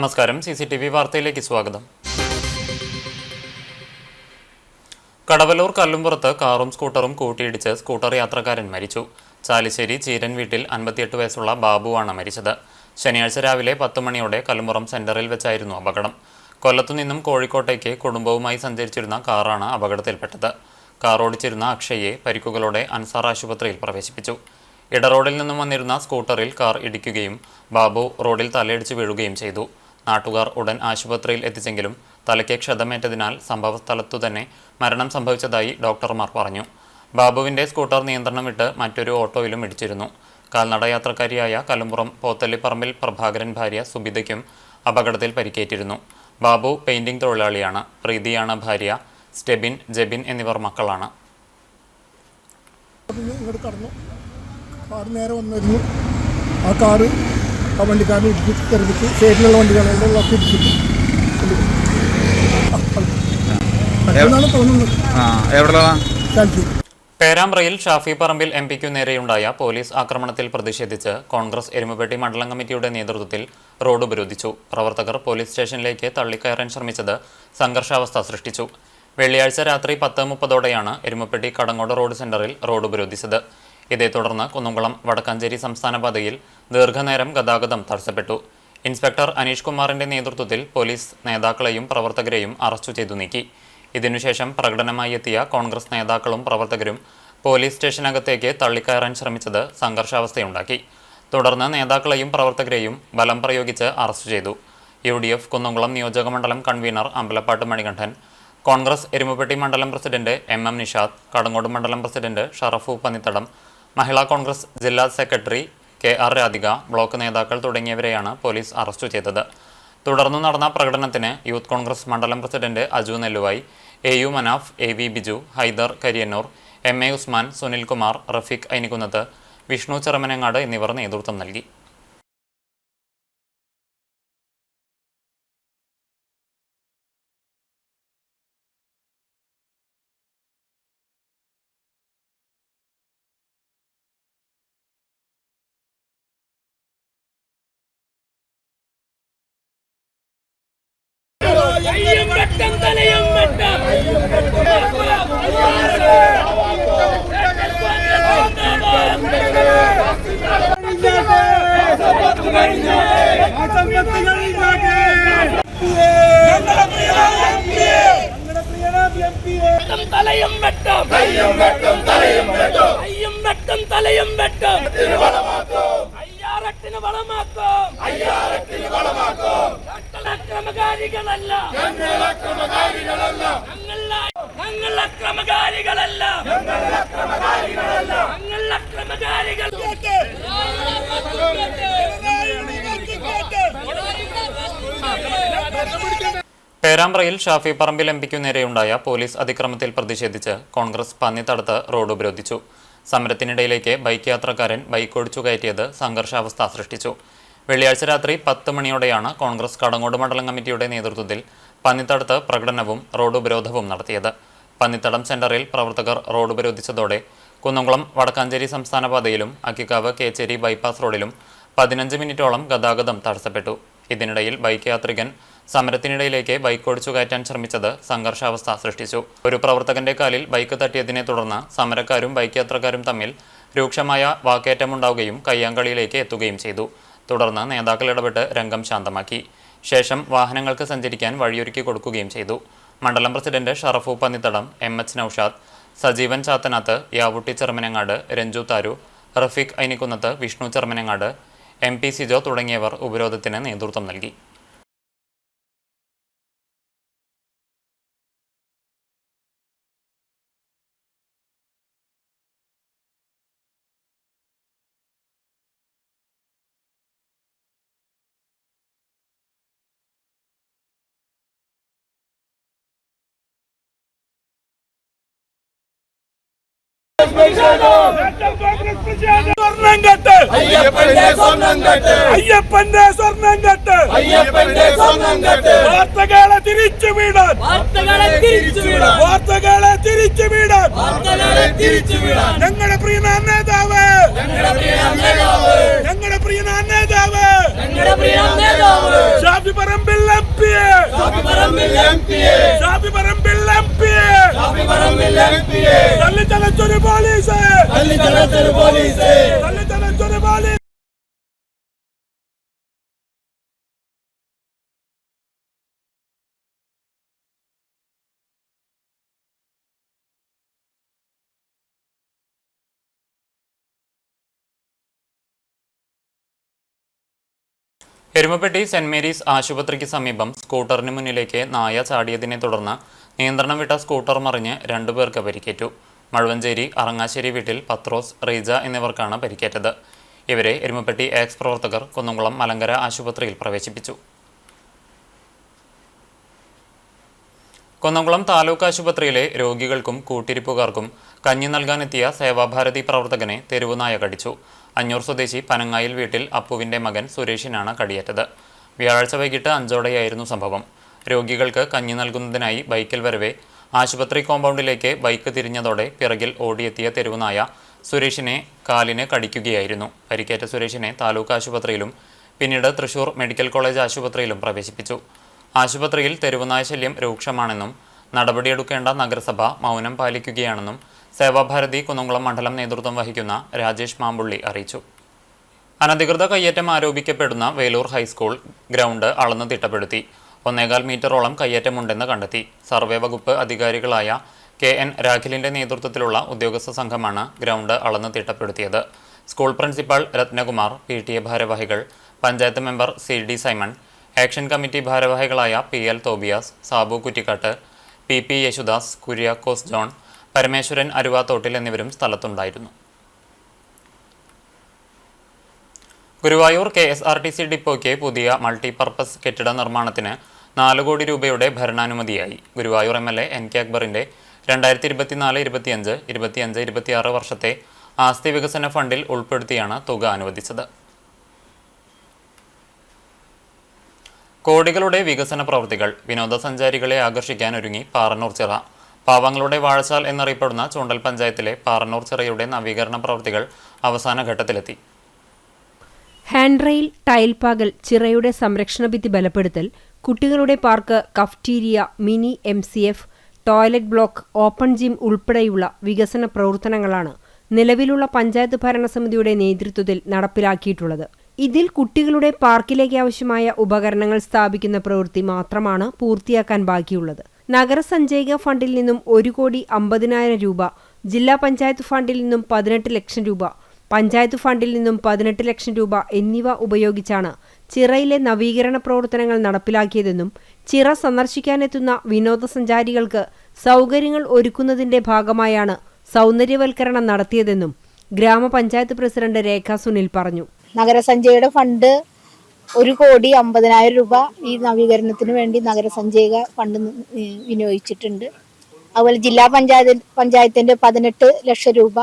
നമസ്കാരം. CCTV വാർത്തയിലേക്ക് സ്വാഗതം. കടവലൂർ കല്ലുംപുറത്ത് കാറും സ്കൂട്ടറും കൂട്ടിയിടിച്ച് സ്കൂട്ടർ യാത്രക്കാരൻ മരിച്ചു. ചാലിശ്ശേരി ചീരൻ വീട്ടിൽ 58 വയസ്സുള്ള ബാബുവാണ് മരിച്ചത്. ശനിയാഴ്ച രാവിലെ 10 മണിയോടെ കല്ലുംപുറം സെന്ററിൽ വെച്ചായിരുന്നു അപകടം. കൊല്ലത്തുനിന്നും കോഴിക്കോട്ടേക്ക് കുടുംബവുമായി സഞ്ചരിച്ചിരുന്ന കാറാണ് അപകടത്തിൽപ്പെട്ടത്. കാർ ഓടിച്ചിരുന്ന അക്ഷയെ പരിക്കുകളോടെ അൻസാർ ആശുപത്രിയിൽ പ്രവേശിപ്പിച്ചു. ഇടറോഡിൽ നിന്നും വന്നിരുന്ന സ്കൂട്ടറിൽ കാർ ഇടിക്കുകയും ബാബു റോഡിൽ തലയിടിച്ച് വീഴുകയും ചെയ്തു. നാട്ടുകാർ ഉടൻ ആശുപത്രിയിൽ എത്തിച്ചെങ്കിലും തലയ്ക്ക് ക്ഷതമേറ്റതിനാൽ സംഭവസ്ഥലത്തു തന്നെ മരണം സംഭവിച്ചതായി ഡോക്ടർമാർ പറഞ്ഞു. ബാബുവിന്റെ സ്കൂട്ടർ നിയന്ത്രണം വിട്ട് മറ്റൊരു ഓട്ടോയിലും ഇടിച്ചിരുന്നു. കാൽനടയാത്രക്കാരിയായ കല്ലുംപുറം പോത്തല്ലിപ്പറമ്പിൽ പ്രഭാകരൻ ഭാര്യ സുബിതയ്ക്കും അപകടത്തിൽ പരിക്കേറ്റിരുന്നു. ബാബു പെയിന്റിംഗ് തൊഴിലാളിയാണ്. പ്രീതിയാണ് ഭാര്യ. സ്റ്റെബിൻ, ജെബിൻ എന്നിവർ മക്കളാണ്. കാറ് നേരെ വന്നിരുന്നു. ആ കാറ് ആ വണ്ടിക്കാരനെ ഇടിച്ചിട്ട് സൈഡിലുള്ള വണ്ടികളെല്ലാം ഇടിച്ചിട്ട് തോന്നുന്നത്. പേരാമ്പ്രയിൽ ഷാഫി പറമ്പിൽ MP-ക്കു നേരെയുണ്ടായ പോലീസ് ആക്രമണത്തിൽ പ്രതിഷേധിച്ച് കോൺഗ്രസ് എരുമപ്പെട്ടി മണ്ഡലം കമ്മിറ്റിയുടെ നേതൃത്വത്തിൽ റോഡ് ഉപരോധിച്ചു. പ്രവർത്തകർ പോലീസ് സ്റ്റേഷനിലേക്ക് തള്ളിക്കയറാൻ ശ്രമിച്ചത് സംഘർഷാവസ്ഥ സൃഷ്ടിച്ചു. വെള്ളിയാഴ്ച രാത്രി 10:30ഓടെയാണ് എരുമപ്പെട്ടി കടങ്ങോട് റോഡ് സെന്ററിൽ റോഡ് ഉപരോധിച്ചത്. ഇതേ തുടർന്ന് കുന്നംകുളം വടക്കാഞ്ചേരി സംസ്ഥാന പാതയിൽ ദീർഘനേരം ഗതാഗതം തടസ്സപ്പെട്ടു. ഇൻസ്പെക്ടർ അനീഷ് കുമാറിന്റെ നേതൃത്വത്തിൽ പോലീസ് നേതാക്കളെയും പ്രവർത്തകരെയും അറസ്റ്റ് ചെയ്തു നീക്കി. ഇതിനുശേഷം പ്രകടനമായി എത്തിയ കോൺഗ്രസ് നേതാക്കളും പ്രവർത്തകരും പോലീസ് സ്റ്റേഷനകത്തേക്ക് തള്ളിക്കയറാൻ ശ്രമിച്ചത് സംഘർഷാവസ്ഥയുണ്ടാക്കി. തുടർന്ന് നേതാക്കളെയും പ്രവർത്തകരെയും ബലം പ്രയോഗിച്ച് അറസ്റ്റ് ചെയ്തു. UDF കുന്നംകുളം നിയോജകമണ്ഡലം കൺവീനർ അമ്പലപ്പാട്ട് മണികണ്ഠൻ, കോൺഗ്രസ് എരുമപ്പെട്ടി മണ്ഡലം പ്രസിഡന്റ് MM നിഷാദ്, കടങ്ങോട് മണ്ഡലം പ്രസിഡന്റ് ഷറഫു പന്നിത്തടം, മഹിളാ കോൺഗ്രസ് ജില്ലാ സെക്രട്ടറി KR രാധിക, ബ്ലോക്ക് നേതാക്കൾ തുടങ്ങിയവരെയാണ് പോലീസ് അറസ്റ്റ് ചെയ്തത്. തുടർന്ന് നടന്ന പ്രകടനത്തിന് യൂത്ത് കോൺഗ്രസ് മണ്ഡലം president Aju Nelluvayi, AU Manaf, AV Biju, Haider Kariyannur, MA Usman, Sunilkumar, Rafeeq Ainikkunnath, Vishnu Cherumanangad എന്നിവർ നേതൃത്വം നൽകി. പേരാമ്പ്രയിൽ ഷാഫി പറമ്പിൽ MP-ക്കു നേരെയുണ്ടായ പോലീസ് അതിക്രമത്തിൽ പ്രതിഷേധിച്ച് കോൺഗ്രസ് പന്നിത്തടത്ത് റോഡ് ഉപരോധിച്ചു. സമരത്തിനിടയിലേക്ക് ബൈക്ക് യാത്രക്കാരൻ ബൈക്ക് ഓടിച്ചു കയറ്റിയത് സംഘർഷാവസ്ഥ സൃഷ്ടിച്ചു. വെള്ളിയാഴ്ച രാത്രി 10 മണിയോടെയാണ് കോൺഗ്രസ് കടങ്ങോട് മണ്ഡലം കമ്മിറ്റിയുടെ നേതൃത്വത്തിൽ പന്നിത്തടത്ത് പ്രകടനവും റോഡ് ഉപരോധവും നടത്തിയത്. പന്നിത്തടം സെന്ററിൽ പ്രവർത്തകർ റോഡ് ഉപരോധിച്ചതോടെ കുന്നംകുളം വടക്കാഞ്ചേരി സംസ്ഥാന പാതയിലും അക്കിക്കാവ് കേച്ചേരി ബൈപ്പാസ് റോഡിലും 15 മിനിറ്റോളം ഗതാഗതം തടസ്സപ്പെട്ടു. ഇതിനിടയിൽ ബൈക്ക് യാത്രികൻ സമരത്തിനിടയിലേക്ക് ബൈക്ക് ഓടിച്ചു കയറ്റാൻ ശ്രമിച്ചത് സംഘർഷാവസ്ഥ സൃഷ്ടിച്ചു. ഒരു പ്രവർത്തകന്റെ കാലിൽ ബൈക്ക് തട്ടിയതിനെ തുടർന്ന് സമരക്കാരും ബൈക്ക് യാത്രക്കാരും തമ്മിൽ രൂക്ഷമായ വാക്കേറ്റമുണ്ടാവുകയും കയ്യാങ്കളിയിലേക്ക് എത്തുകയും ചെയ്തു. തുടർന്ന് നേതാക്കൾ ഇടപെട്ട് രംഗം ശാന്തമാക്കി. ശേഷം വാഹനങ്ങൾക്ക് സഞ്ചരിക്കാൻ വഴിയൊരുക്കി കൊടുക്കുകയും ചെയ്തു. മണ്ഡലം president Sharafu Pannithadam, MH Noushad, Sajeevan Chathanath, Yavutti Cherumanangad, Ranju Tharu, Rafeeq Ainikkunnath, Vishnu Cherumanangad, MP Sijo തുടങ്ങിയവർ ഉപരോധത്തിന് നേതൃത്വം നൽകി. വാർത്തകളെ തിരിച്ചുവിടാൻ ഞങ്ങളുടെ പ്രിയ നേതാവ് ഷാഫി പറമ്പിൽ പോലീസ് തല്ലിച്ചൊരു പോലീസ്. എരുമപ്പെട്ടി സെന്റ് മേരീസ് ആശുപത്രിക്ക് സമീപം സ്കൂട്ടറിന് മുന്നിലേക്ക് നായ ചാടിയതിനെ തുടർന്ന് നിയന്ത്രണം വിട്ട സ്കൂട്ടർ മറിഞ്ഞ് 2 പേർക്ക് പരിക്കേറ്റു. മഴുവഞ്ചേരി അറങ്ങാശ്ശേരി വീട്ടിൽ പത്രോസ്, റീജ എന്നിവർക്കാണ് പരിക്കേറ്റത്. ഇവരെ എരുമപ്പെട്ടി എക്സ് പ്രവർത്തകർ കുന്നംകുളം മലങ്കര ആശുപത്രിയിൽ പ്രവേശിപ്പിച്ചു. കുന്നംകുളം താലൂക്ക് ആശുപത്രിയിലെ രോഗികൾക്കും കൂട്ടിരിപ്പുകാർക്കും കഞ്ഞി നൽകാനെത്തിയ സേവാഭാരതി പ്രവർത്തകനെ തെരുവുനായ കടിച്ചു. അഞ്ഞൂർ സ്വദേശി പനങ്ങായിൽ വീട്ടിൽ അപ്പുവിന്റെ മകൻ സുരേഷിനാണ് കടിയേറ്റത്. വ്യാഴാഴ്ച വൈകിട്ട് 5ഓടെയായിരുന്നു സംഭവം. രോഗികൾക്ക് കഞ്ഞി നൽകുന്നതിനായി ബൈക്കിൽ വരവെ ആശുപത്രി കോമ്പൗണ്ടിലേക്ക് ബൈക്ക് തിരിഞ്ഞതോടെ പിറകിൽ ഓടിയെത്തിയ തെരുവുനായ സുരേഷിനെ കാലിന് കടിക്കുകയായിരുന്നു. പരിക്കേറ്റ സുരേഷിനെ താലൂക്ക് ആശുപത്രിയിലും പിന്നീട് തൃശൂർ മെഡിക്കൽ കോളേജ് ആശുപത്രിയിലും പ്രവേശിപ്പിച്ചു. ആശുപത്രിയിൽ തെരുവുനായ ശല്യം രൂക്ഷമാണെന്നും നടപടിയെടുക്കേണ്ട നഗരസഭ മൗനം പാലിക്കുകയാണെന്നും സേവാഭാരതി കുന്നംകുളം മണ്ഡലം നേതൃത്വം വഹിക്കുന്ന രാജേഷ് മാമ്പുള്ളി അറിയിച്ചു. അനധികൃത കയ്യേറ്റം ആരോപിക്കപ്പെടുന്ന വേലൂർ ഹൈസ്കൂൾ ഗ്രൗണ്ട് അളന്ന് തിട്ടപ്പെടുത്തി. 1.25 മീറ്ററോളം കയ്യേറ്റമുണ്ടെന്ന് കണ്ടെത്തി. സർവേ വകുപ്പ് അധികാരികളായ KN രാഖിലിന്റെ നേതൃത്വത്തിലുള്ള ഉദ്യോഗസ്ഥ സംഘമാണ് ഗ്രൗണ്ട് അളന്ന് തിട്ടപ്പെടുത്തിയത്. സ്കൂൾ പ്രിൻസിപ്പൽ രത്നകുമാർ, PTA ഭാരവാഹികൾ, panchayat member CD Simon, action committee ഭാരവാഹികളായ PL Tobias, Sabu Kuttikkat, PP Yesudas, Kuriakose John, Parameswaran Aruvathottil എന്നിവരും സ്ഥലത്തുണ്ടായിരുന്നു. ഗുരുവായൂർ KSRTC ഡിപ്പോയ്ക്ക് പുതിയ മൾട്ടിപർപ്പസ് കെട്ടിട നിർമ്മാണത്തിന് 4 കോടി രൂപയുടെ ഭരണാനുമതിയായി. ഗുരുവായൂർ MLA NK അക്ബറിന്റെ 2024-25, 25-26 വർഷത്തെ ആസ്തി വികസന ഫണ്ടിൽ ഉൾപ്പെടുത്തിയാണ് തുക അനുവദിച്ചത്. കോടികളുടെ വികസന പ്രവൃത്തികൾ. വിനോദസഞ്ചാരികളെ ആകർഷിക്കാൻ ഒരുങ്ങി പാറന്നൂർ ചിറ. പാവങ്ങളുടെ വാഴച്ചാൽ എന്നറിയപ്പെടുന്ന ചൂണ്ടൽ പഞ്ചായത്തിലെ പാറന്നൂർ ചിറയുടെ നവീകരണ പ്രവൃത്തികൾ അവസാന ഘട്ടത്തിലെത്തി. ഹാൻഡ് റെയിൽ, ടൈൽ പാകൽ, ചിറയുടെ സംരക്ഷണ ഭിത്തി ബലപ്പെടുത്തൽ, കുട്ടികളുടെ park, cafeteria, mini MCF, toilet block, open gym ഉൾപ്പെടെയുള്ള വികസന പ്രവർത്തനങ്ങളാണ് നിലവിലുള്ള പഞ്ചായത്ത് ഭരണസമിതിയുടെ നേതൃത്വത്തിൽ നടപ്പിലാക്കിയിട്ടുള്ളത്. ഇതിൽ കുട്ടികളുടെ പാർക്കിലേക്ക് ആവശ്യമായ ഉപകരണങ്ങൾ സ്ഥാപിക്കുന്ന പ്രവൃത്തി മാത്രമാണ് പൂർത്തിയാക്കാൻ ബാക്കിയുള്ളത്. നഗരസഞ്ചയിക ഫണ്ടിൽ നിന്നും 1,50,00,000 രൂപ, ജില്ലാ പഞ്ചായത്ത് ഫണ്ടിൽ നിന്നും 18 ലക്ഷം രൂപ, പഞ്ചായത്ത് ഫണ്ടിൽ നിന്നും 18 ലക്ഷം രൂപ എന്നിവ ഉപയോഗിച്ചാണ് ചിറയിലെ നവീകരണ പ്രവർത്തനങ്ങൾ നടപ്പിലാക്കിയതെന്നും ചിറ സന്ദർശിക്കാനെത്തുന്ന വിനോദസഞ്ചാരികൾക്ക് സൗകര്യങ്ങൾ ഒരുക്കുന്നതിന്റെ ഭാഗമായാണ് സൗന്ദര്യവൽക്കരണം നടത്തിയതെന്നും ഗ്രാമപഞ്ചായത്ത് പ്രസിഡന്റ് രേഖ സുനിൽ പറഞ്ഞു. നഗരസഞ്ചയയുടെ ഫണ്ട് 1,50,00,000 രൂപ ഈ നവീകരണത്തിന് വേണ്ടി നഗരസഞ്ചയിക ഫണ്ട് വിനിയോഗിച്ചിട്ടുണ്ട്. അതുപോലെ ജില്ലാ പഞ്ചായത്തിന്റെ 18 ലക്ഷം രൂപ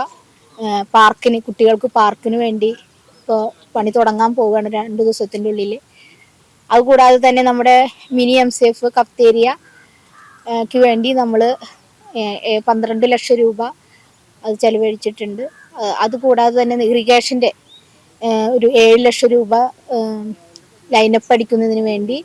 പാർക്കിന്, കുട്ടികൾക്ക് പാർക്കിന് വേണ്ടി ഇപ്പോൾ പണി തുടങ്ങാൻ പോവുകയാണ് 2 ദിവസത്തിൻ്റെ ഉള്ളിൽ. അതുകൂടാതെ തന്നെ നമ്മുടെ മിനി MCF കഫ്റ്റേരിയക്ക് വേണ്ടി നമ്മൾ 12 ലക്ഷം രൂപ അത് ചെലവഴിച്ചിട്ടുണ്ട്. അതുകൂടാതെ തന്നെ ഇറിഗേഷൻ്റെ ഒരു 7 ലക്ഷം രൂപ ലൈനപ്പ് അടിക്കുന്നതിന് വേണ്ടി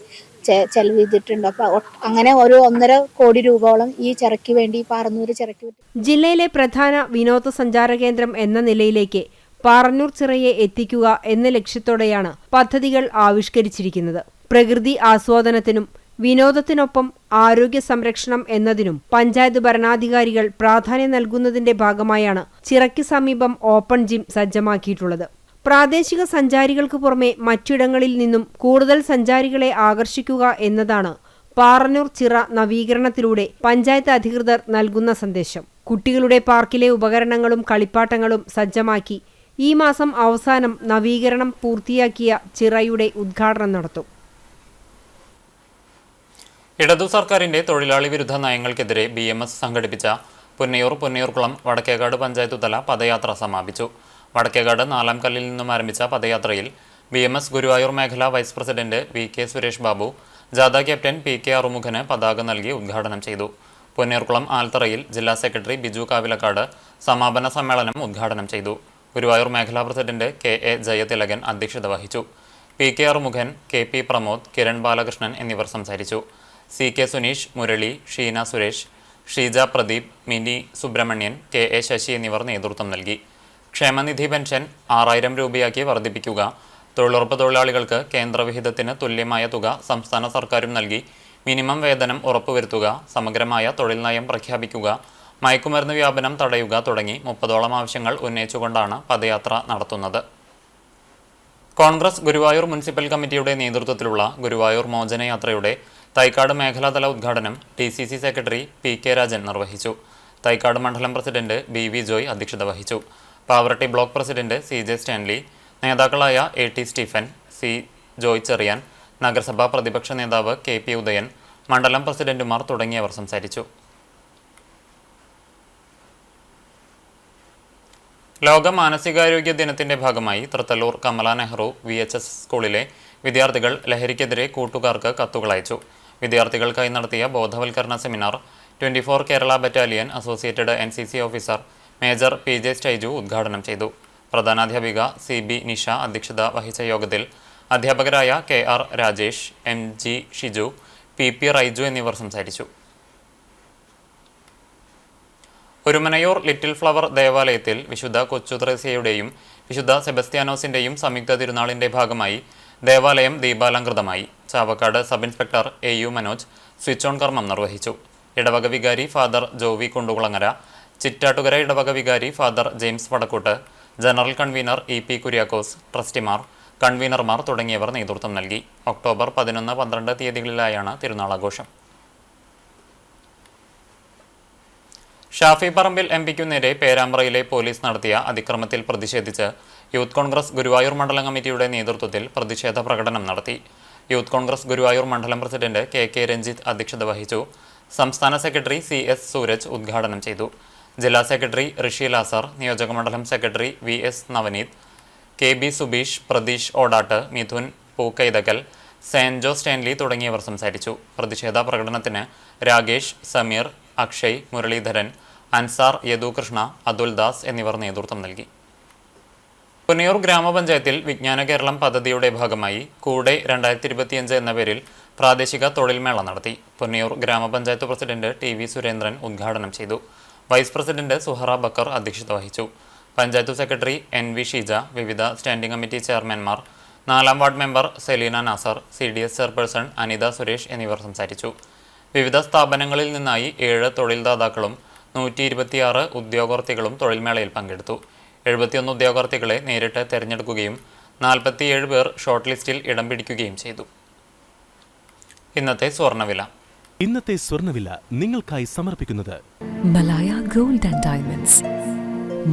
ചെലവ് ചെയ്തിട്ടുണ്ട്. അപ്പോൾ അങ്ങനെ ഒരു 1.5 കോടി രൂപയോളം ഈ ചിറയ്ക്ക് വേണ്ടി, പാറന്നൂർ ചിറയ്ക്ക്. ജില്ലയിലെ പ്രധാന വിനോദസഞ്ചാര കേന്ദ്രം എന്ന നിലയിലേക്ക് പാറന്നൂർ ചിറയെ എത്തിക്കുക എന്ന ലക്ഷ്യത്തോടെയാണ് പദ്ധതികൾ ആവിഷ്കരിച്ചിരിക്കുന്നത്. പ്രകൃതി ആസ്വാദനത്തിനും വിനോദത്തിനൊപ്പം ആരോഗ്യ സംരക്ഷണം എന്നതിനും പഞ്ചായത്ത് ഭരണാധികാരികൾ പ്രാധാന്യം നൽകുന്നതിന്റെ ഭാഗമായാണ് ചിറയ്ക്ക് സമീപം ഓപ്പൺ ജിം സജ്ജമാക്കിയിട്ടുള്ളത്. പ്രാദേശിക സഞ്ചാരികൾക്ക് പുറമെ മറ്റിടങ്ങളിൽ നിന്നും കൂടുതൽ സഞ്ചാരികളെ ആകർഷിക്കുക എന്നതാണ് പാറന്നൂർ ചിറ നവീകരണത്തിലൂടെ പഞ്ചായത്ത് അധികൃതർ നൽകുന്ന സന്ദേശം. കുട്ടികളുടെ പാർക്കിലെ ഉപകരണങ്ങളും കളിപ്പാട്ടങ്ങളും സജ്ജമാക്കി ഈ മാസം അവസാനം നവീകരണം പൂർത്തിയാക്കിയ ചിറയുടെ ഉദ്ഘാടനം നടത്തും. ഇടതു സർക്കാരിന്റെ തൊഴിലാളി വിരുദ്ധ നയങ്ങൾക്കെതിരെ BMS സംഘടിപ്പിച്ച പുന്നയൂർ-പുന്നയൂർകുളം വടക്കേകാട് പഞ്ചായത്ത് തല പദയാത്ര സമാപിച്ചു. വടക്കേകാട് 4-ാം കല്ലിൽ നിന്നും ആരംഭിച്ച പദയാത്രയിൽ BMS ഗുരുവായൂർ മേഖലാ vice president VK Suresh Babu, ജാഥ ക്യാപ്റ്റൻ PK അറുമുഖന് പതാക നൽകി ഉദ്ഘാടനം ചെയ്തു. പുന്നയൂർകുളം ആൽത്തറയിൽ ജില്ലാ സെക്രട്ടറി ബിജു കാവിലക്കാട് സമാപന സമ്മേളനം ഉദ്ഘാടനം ചെയ്തു. ഗുരുവായൂർ മേഖലാ പ്രസിഡന്റ് KA ജയതിലകൻ അധ്യക്ഷത വഹിച്ചു. PK അറുമുഖൻ, KP പ്രമോദ്, കിരൺ ബാലകൃഷ്ണൻ എന്നിവർ സംസാരിച്ചു. CK സുനീഷ്, മുരളി, ഷീന സുരേഷ്, ഷീജ പ്രദീപ്, മിനി സുബ്രഹ്മണ്യൻ, KA ശശി എന്നിവർ നേതൃത്വം നൽകി. ക്ഷേമനിധി പെൻഷൻ 6000 രൂപയാക്കി വർദ്ധിപ്പിക്കുക, തൊഴിലുറപ്പ് തൊഴിലാളികൾക്ക് കേന്ദ്രവിഹിതത്തിന് തുല്യമായ തുക സംസ്ഥാന സർക്കാരും നൽകി മിനിമം വേതനം ഉറപ്പുവരുത്തുക, സമഗ്രമായ തൊഴിൽ നയം പ്രഖ്യാപിക്കുക, മയക്കുമരുന്ന് വ്യാപനം തടയുക തുടങ്ങി 30ഓളം ആവശ്യങ്ങൾ ഉന്നയിച്ചുകൊണ്ടാണ് പദയാത്ര നടത്തുന്നത്. കോൺഗ്രസ് ഗുരുവായൂർ മുനിസിപ്പൽ കമ്മിറ്റിയുടെ നേതൃത്വത്തിലുള്ള ഗുരുവായൂർ മോചനയാത്രയുടെ തൈക്കാട് മേഖലാതല ഉദ്ഘാടനം DCC സെക്രട്ടറി PK രാജൻ നിർവഹിച്ചു. തൈക്കാട് മണ്ഡലം പ്രസിഡന്റ് BV ജോയ് അധ്യക്ഷത വഹിച്ചു. Pavaratty block president CJ Stanley, നേതാക്കളായ AT Stephen, C Joy Cheriyan, നഗരസഭാ പ്രതിപക്ഷ നേതാവ് KP ഉദയൻ, മണ്ഡലം പ്രസിഡന്റുമാർ തുടങ്ങിയവർ സംസാരിച്ചു. ലോക മാനസികാരോഗ്യ ദിനത്തിന്റെ ഭാഗമായി തൃത്തല്ലൂർ കമല നെഹ്റു VHS സ്കൂളിലെ വിദ്യാർത്ഥികൾ ലഹരിക്കെതിരെ കൂട്ടുകാർക്ക് കത്തുകൾ അയച്ചു. വിദ്യാർത്ഥികൾക്കായി നടത്തിയ ബോധവൽക്കരണ seminar 24 Kerala battalion associated NCC officer major PJ Staiju ഉദ്ഘാടനം ചെയ്തു. പ്രധാനാധ്യാപിക CB നിഷ അധ്യക്ഷത വഹിച്ച യോഗത്തിൽ അധ്യാപകരായ KR Rajesh, MG Shiju, PP Raiju എന്നിവർ സംസാരിച്ചു. ഒരുമനയൂർ ലിറ്റിൽ ഫ്ലവർ ദേവാലയത്തിൽ വിശുദ്ധ കൊച്ചുത്രേസ്യയുടെയും വിശുദ്ധ സെബസ്ത്യാനോസിന്റെയും സംയുക്ത തിരുനാളിന്റെ ഭാഗമായി ദേവാലയം ദീപാലങ്കൃതമായി. Chavakkad sub inspector AU Manoj switch on കർമ്മം നിർവഹിച്ചു. ഇടവക വികാരി ഫാദർ ജോവി കുണ്ടുകുളങ്ങര, ചിറ്റാട്ടുകര ഇടവക വികാരി father James Vadakkoot, general convener EP Kuriakose, ട്രസ്റ്റിമാർ, കൺവീനർമാർ തുടങ്ങിയവർ നേതൃത്വം നൽകി. ഒക്ടോബർ 11, 12 തീയതികളിലായാണ് തിരുനാളാഘോഷം. ഷാഫി പറമ്പിൽ MPക്കു നേരെ പേരാമ്പ്രയിലെ പോലീസ് നടത്തിയ അതിക്രമത്തിൽ പ്രതിഷേധിച്ച് യൂത്ത് കോൺഗ്രസ് ഗുരുവായൂർ മണ്ഡലം കമ്മിറ്റിയുടെ നേതൃത്വത്തിൽ പ്രതിഷേധ പ്രകടനം നടത്തി. യൂത്ത് കോൺഗ്രസ് ഗുരുവായൂർ മണ്ഡലം പ്രസിഡന്റ് KK രഞ്ജിത്ത് അധ്യക്ഷത വഹിച്ചു. സംസ്ഥാന സെക്രട്ടറി CS സൂരജ് ഉദ്ഘാടനം ചെയ്തു. ജില്ലാ സെക്രട്ടറി ഋഷി ലാസർ, നിയോജകമണ്ഡലം secretary VS Navaneeth, KB Subeesh, Pratheesh Odatt, Midhun Pookkaithakkal, Senjo Stanley തുടങ്ങിയവർ സംസാരിച്ചു. പ്രതിഷേധ പ്രകടനത്തിന് രാകേഷ്, സമീർ, അക്ഷയ്, മുരളീധരൻ, അൻസാർ, യദുകൃഷ്ണ, അതുൽദാസ് എന്നിവർ നേതൃത്വം നൽകി. പുന്നയൂർ ഗ്രാമപഞ്ചായത്തിൽ വിജ്ഞാന കേരളം പദ്ധതിയുടെ ഭാഗമായി കൂടെ 2025 എന്ന പേരിൽ പ്രാദേശിക തൊഴിൽമേള നടത്തി. പുന്നയൂർ ഗ്രാമപഞ്ചായത്ത് പ്രസിഡന്റ് TV സുരേന്ദ്രൻ ഉദ്ഘാടനം ചെയ്തു. വൈസ് പ്രസിഡന്റ് സുഹറ ബക്കർ അധ്യക്ഷത വഹിച്ചു. പഞ്ചായത്ത് സെക്രട്ടറി NV ഷീജ, വിവിധ സ്റ്റാൻഡിംഗ് കമ്മിറ്റി ചെയർമാൻമാർ, 4ാം ward member Selina Nasar, CDS chairperson Anitha Suresh എന്നിവർ സംസാരിച്ചു. വിവിധ സ്ഥാപനങ്ങളിൽ നിന്നായി 7 തൊഴിൽദാതാക്കളും 126 ഉദ്യോഗാർത്ഥികളും തൊഴിൽമേളയിൽ പങ്കെടുത്തു. 71 ഉദ്യോഗാർത്ഥികളെ നേരിട്ട് തെരഞ്ഞെടുക്കുകയും 47 പേർ ഷോർട്ട് ലിസ്റ്റിൽ ഇടം പിടിക്കുകയും ചെയ്തു. ഇന്നത്തെ സ്വർണ്ണവില നിങ്ങൾക്കായി സമർപ്പിക്കുന്നത് Malaya gold and diamonds,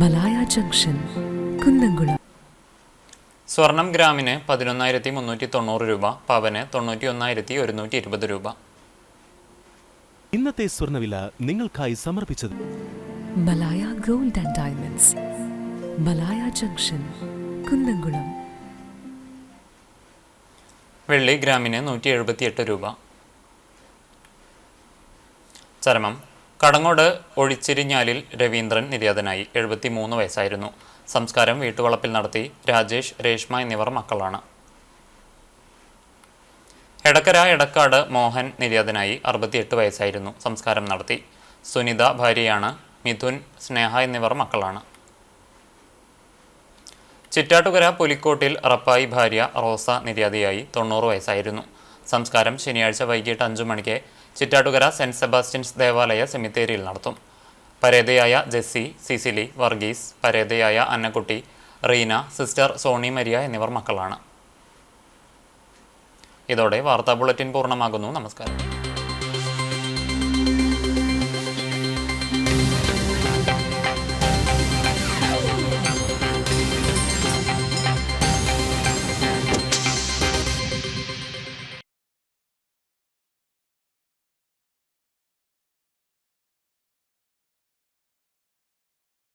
Malaya junction, Kunnamkulam. സ്വർണം ഗ്രാമിന് 11,390 രൂപ, പവന് 91,120 രൂപ. ഇന്നത്തെ സ്വർണ്ണവില നിങ്ങൾക്കായി സമർപ്പിച്ചത് Malaya gold and diamonds, Malaya junction, Kunnamkulam. വെള്ളി ഗ്രാമിന് 178 രൂപ. ചരമം. കടങ്ങോട് ഒഴിച്ചിരിഞ്ഞാലിൽ രവീന്ദ്രൻ നിര്യാതനായി. 73 വയസ്സായിരുന്നു. സംസ്കാരം വീട്ടുവളപ്പിൽ നടത്തി. രാജേഷ്, രേഷ്മ എന്നിവർ മക്കളാണ്. എടക്കര എടക്കാട് മോഹൻ നിര്യാതനായി. 68 വയസ്സായിരുന്നു. സംസ്കാരം നടത്തി. സുനിത ഭാര്യയാണ്. മിഥുൻ, സ്നേഹ എന്നിവർ മക്കളാണ്. ചിറ്റാട്ടുകര പുലിക്കോട്ടിൽ റപ്പായി ഭാര്യ റോസ നിര്യാതയായി. 90 വയസ്സായിരുന്നു. സംസ്കാരം ശനിയാഴ്ച വൈകിട്ട് 5 മണിക്ക് ചിറ്റാട്ടുകര സെന്റ് സെബാസ്റ്റ്യൻസ് ദേവാലയ സെമിത്തേരിയിൽ നടത്തും. പരേതയായ ജെസ്സി, സിസിലി, വർഗീസ്, പരേതയായ Annakkutty, Reena, sister Sony Maria എന്നിവർ മക്കളാണ്. ഇതോടെ വാർത്താ ബുള്ളറ്റിൻ പൂർണ്ണമാകുന്നു. നമസ്കാരം.